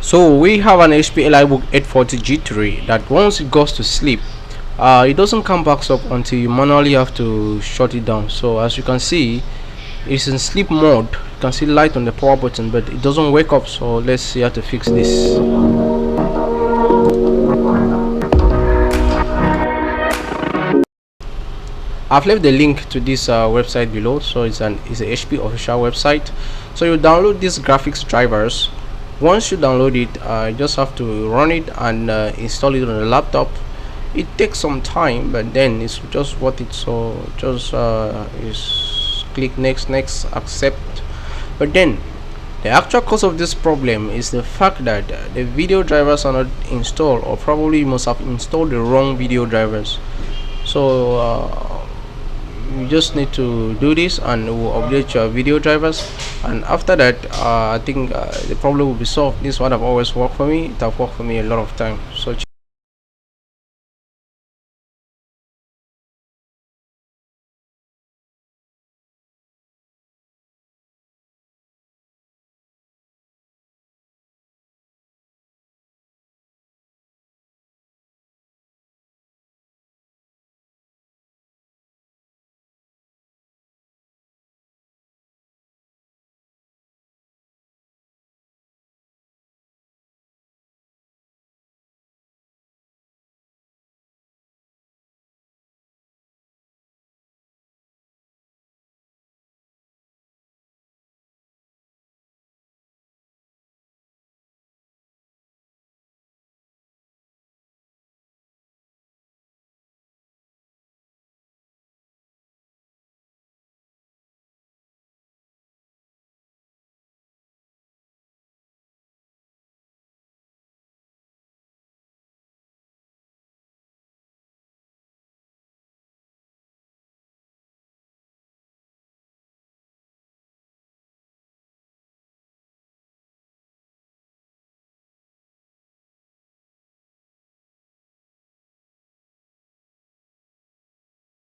So we have an HP ELITEBOOK 840G3 that once it goes to sleep, it doesn't come back up until you manually have to shut it down. So as you can see, it's in sleep mode. You can see light on the power button, but it doesn't wake up. So let's see how to fix this. I've left the link to this website below. So it's a HP official website. So you download these graphics drivers. Once you download it, you just have to run it and install it on the laptop. It takes some time, but then it's just worth it. So just is click next, accept. But then the actual cause of this problem is the fact that the video drivers are not installed, or probably you must have installed the wrong video drivers. So you just need to do this and it will update your video drivers, and after that I think the problem will be solved. This one have always worked for me. It have worked for me a lot of time. So